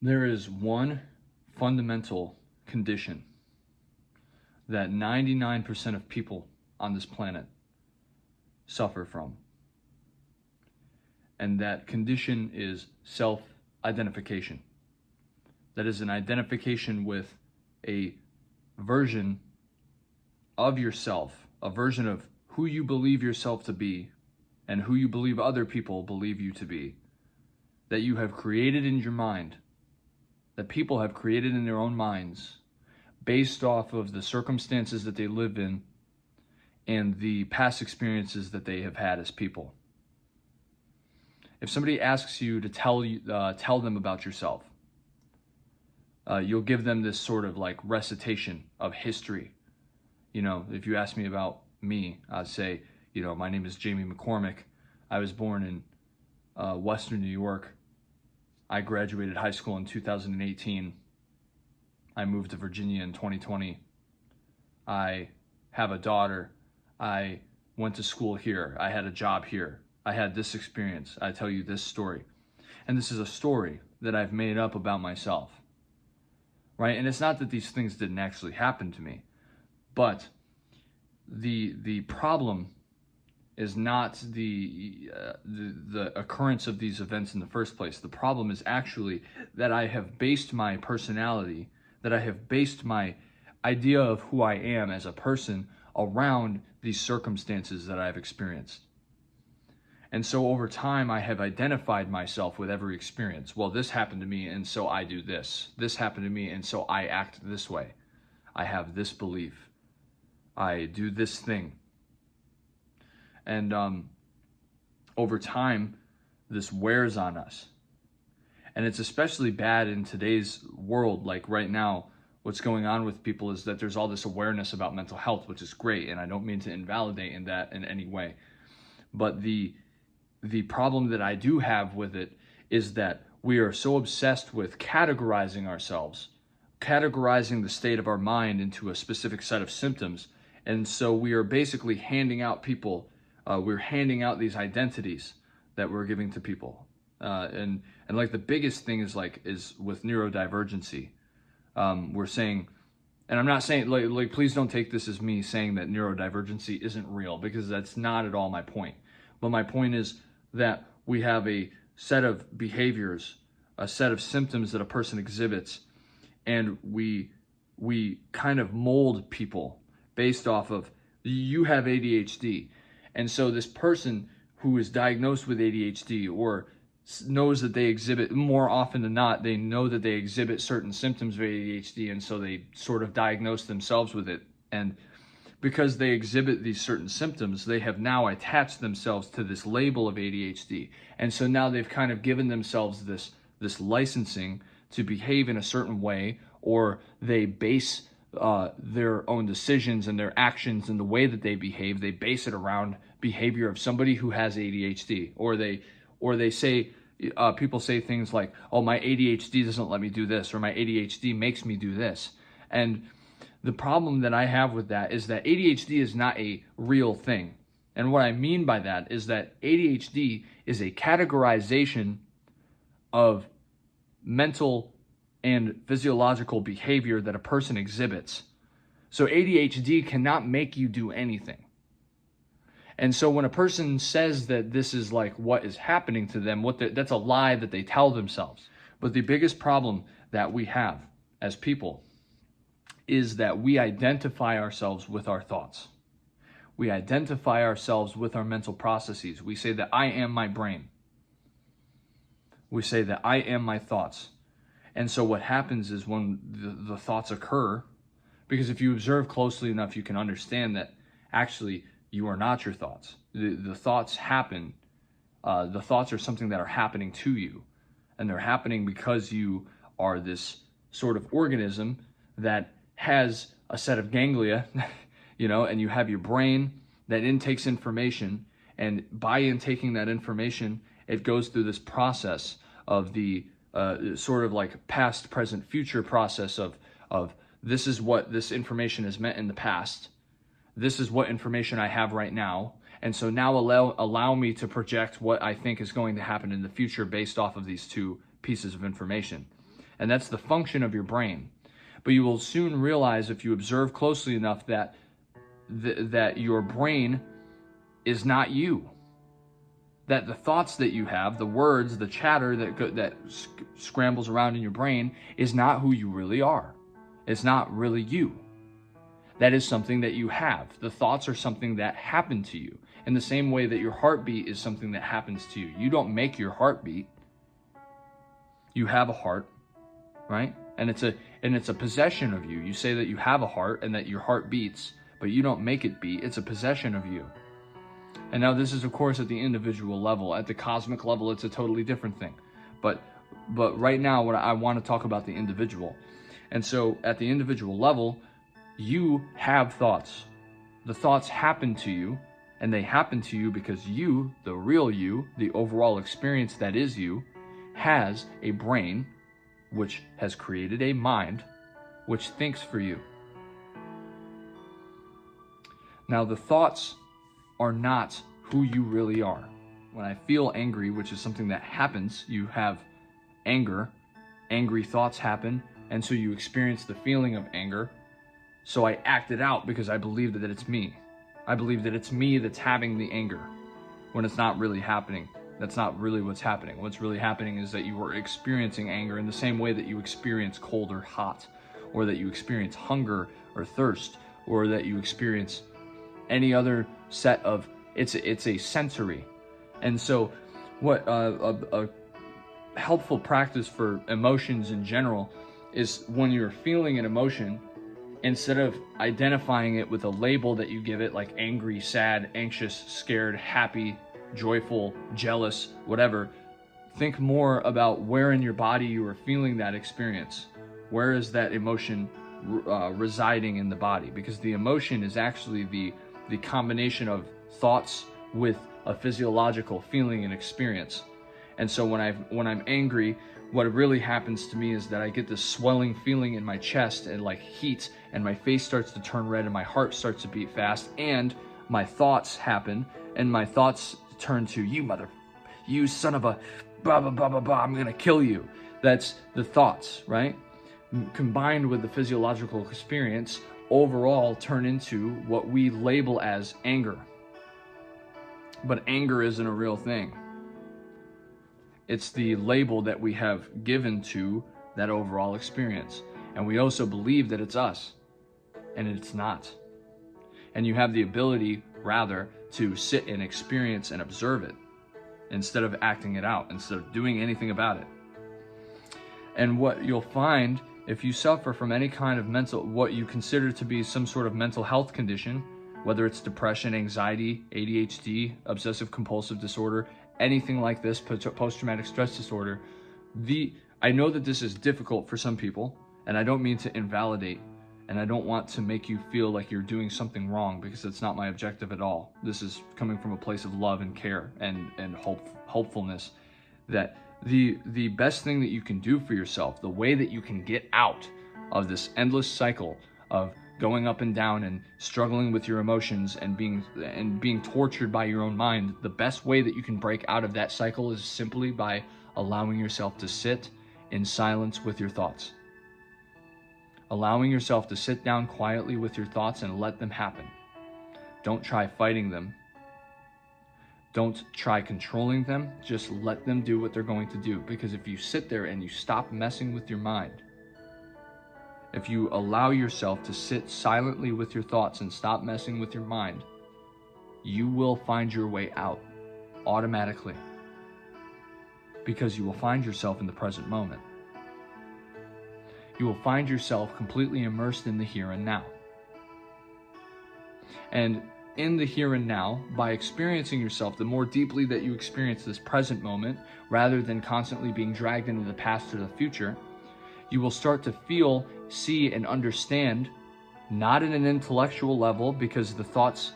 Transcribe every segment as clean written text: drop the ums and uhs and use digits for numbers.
There is one fundamental condition that 99% of people on this planet suffer from, and that condition is self-identification. That is an identification with a version of yourself, a version of who you believe yourself to be and who you believe other people believe you to be, that you have created in your mind, that people have created in their own minds based off of the circumstances that they live in and the past experiences that they have had as people. If somebody asks you to tell them about yourself, you'll give them this sort of like recitation of history. You know, if you ask me about me, I'd say, my name is Jamie McCormick. I was born in Western New York. I graduated high school in 2018. I moved to Virginia in 2020. I have a daughter. I went to school here. I had a job here. I had this experience. I tell you this story. And this is a story that I've made up about myself, right? And it's not that these things didn't actually happen to me, but the problem is not the occurrence of these events in the first place. The problem is actually that I have based my personality, that I have based my idea of who I am as a person around these circumstances that I've experienced. And so over time, I have identified myself with every experience. Well, this happened to me, and so I do this. This happened to me, and so I act this way. I have this belief. I do this thing. And over time, this wears on us. And it's especially bad in today's world. Like right now, what's going on with people is that there's all this awareness about mental health, which is great. And I don't mean to invalidate that in any way. But the problem that I do have with it is that we are so obsessed with categorizing ourselves, categorizing the state of our mind into a specific set of symptoms. And so we are basically handing out people, we're handing out these identities that we're giving to people. And like the biggest thing is with neurodivergency. We're saying, and I'm not saying, like, please don't take this as me saying that neurodivergency isn't real, because that's not at all my point. But my point is that we have a set of behaviors, a set of symptoms that a person exhibits, and we kind of mold people based off of, you have ADHD. And so this person who is diagnosed with ADHD or knows that they exhibit, more often than not, they know that they exhibit certain symptoms of ADHD, and so they sort of diagnose themselves with it. And because they exhibit these certain symptoms, they have now attached themselves to this label of ADHD. And so now they've kind of given themselves this licensing to behave in a certain way, or they base their own decisions and their actions and the way that they behave, they base it around behavior of somebody who has ADHD. Or they say, people say things like, oh, my ADHD doesn't let me do this, or my ADHD makes me do this. And the problem that I have with that is that ADHD is not a real thing. And what I mean by that is that ADHD is a categorization of mental and physiological behavior that a person exhibits. So ADHD cannot make you do anything. And so when a person says that this is like what is happening to them, that's a lie that they tell themselves. But the biggest problem that we have as people is that we identify ourselves with our thoughts. We identify ourselves with our mental processes. We say that I am my brain. We say that I am my thoughts. And so what happens is when the thoughts occur, because if you observe closely enough, you can understand that actually you are not your thoughts. The thoughts happen. The thoughts are something that are happening to you. And they're happening because you are this sort of organism that has a set of ganglia, and you have your brain that intakes information, and by intaking that information, it goes through this process of the sort of like past, present, future process of this is what this information has meant in the past. This is what information I have right now. And so now allow me to project what I think is going to happen in the future based off of these two pieces of information. And that's the function of your brain. But you will soon realize, if you observe closely enough, that that your brain is not you. That the thoughts that you have, the words, the chatter that scrambles around in your brain is not who you really are. It's not really you. That is something that you have. The thoughts are something that happen to you. In the same way that your heartbeat is something that happens to you. You don't make your heartbeat. You have a heart, right? And it's a possession of you. You say that you have a heart and that your heart beats, but you don't make it beat. It's a possession of you. And now this is, of course, at the individual level. At the cosmic level, it's a totally different thing. But right now, what I want to talk about the individual. And so at the individual level, you have thoughts. The thoughts happen to you, and they happen to you because you, the real you, the overall experience that is you, has a brain which has created a mind which thinks for you. Now, the thoughts are not who you really are. When I feel angry, which is something that happens, you have anger, angry thoughts happen, and so you experience the feeling of anger. So I act it out because I believe that it's me. I believe that it's me that's having the anger, when it's not really happening. That's not really what's happening. What's really happening is that you are experiencing anger in the same way that you experience cold or hot, or that you experience hunger or thirst, or that you experience any other set of, it's a sensory. And so what a helpful practice for emotions in general is, when you're feeling an emotion, instead of identifying it with a label that you give it, like angry, sad, anxious, scared, happy, joyful, jealous, whatever, think more about where in your body you are feeling that experience. Where is that emotion residing in the body? Because the emotion is actually the combination of thoughts with a physiological feeling and experience. And so when I'm angry, what really happens to me is that I get this swelling feeling in my chest and like heat, and my face starts to turn red and my heart starts to beat fast, and my thoughts happen, and my thoughts turn to, you son of a blah blah blah blah blah, I'm gonna kill you. That's the thoughts, right? Combined with the physiological experience, overall turn into what we label as anger. But anger isn't a real thing. It's the label that we have given to that overall experience. And we also believe that it's us, and it's not. And you have the ability, rather, to sit and experience and observe it instead of acting it out, instead of doing anything about it. And what you'll find, if you suffer from any kind of what you consider to be some sort of mental health condition, whether it's depression, anxiety, ADHD, obsessive compulsive disorder, anything like this, post-traumatic stress disorder, I know that this is difficult for some people, and I don't mean to invalidate, and I don't want to make you feel like you're doing something wrong, because that's not my objective at all. This is coming from a place of love and care and hopefulness, that the best thing that you can do for yourself, the way that you can get out of this endless cycle of going up and down and struggling with your emotions and being tortured by your own mind, the best way that you can break out of that cycle is simply by allowing yourself to sit in silence with your thoughts. Allowing yourself to sit down quietly with your thoughts and let them happen. Don't try fighting them. Don't try controlling them. Just let them do what they're going to do. Because if you sit there and you stop messing with your mind, if you allow yourself to sit silently with your thoughts and stop messing with your mind, you will find your way out automatically, because you will find yourself in the present moment. You will find yourself completely immersed in the here and now. And in the here and now, by experiencing yourself, the more deeply that you experience this present moment, rather than constantly being dragged into the past or the future, you will start to feel, see, and understand, not at an intellectual level, because the thoughts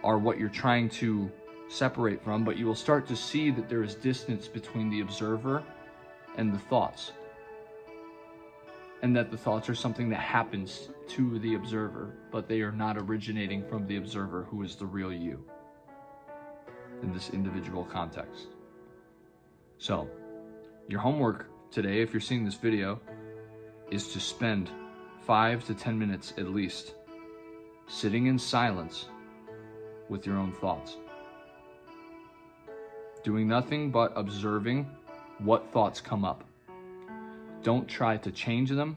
are what you're trying to separate from, but you will start to see that there is distance between the observer and the thoughts, and that the thoughts are something that happens to the observer, but they are not originating from the observer, who is the real you in this individual context. So, your homework today, if you're seeing this video, is to spend 5 to 10 minutes at least sitting in silence with your own thoughts. Doing nothing but observing what thoughts come up. Don't try to change them.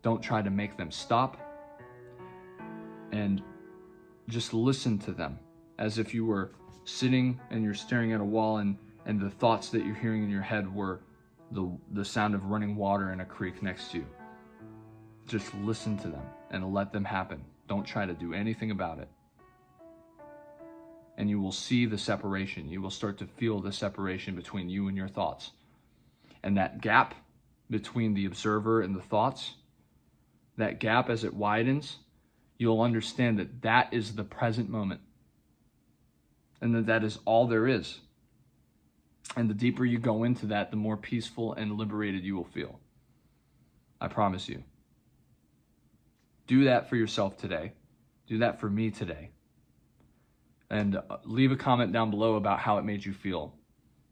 Don't try to make them stop. And just listen to them as if you were sitting and you're staring at a wall, and the thoughts that you're hearing in your head were the sound of running water in a creek next to you. Just listen to them and let them happen. Don't try to do anything about it. And you will see the separation. You will start to feel the separation between you and your thoughts. And that gap between the observer and the thoughts, that gap as it widens, you'll understand that that is the present moment. And that is all there is. And the deeper you go into that, the more peaceful and liberated you will feel. I promise you. Do that for yourself today. Do that for me today. And leave a comment down below about how it made you feel,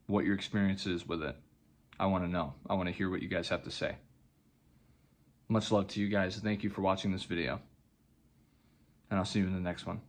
what your experience is with it. I want to know. I want to hear what you guys have to say. Much love to you guys. Thank you for watching this video. And I'll see you in the next one.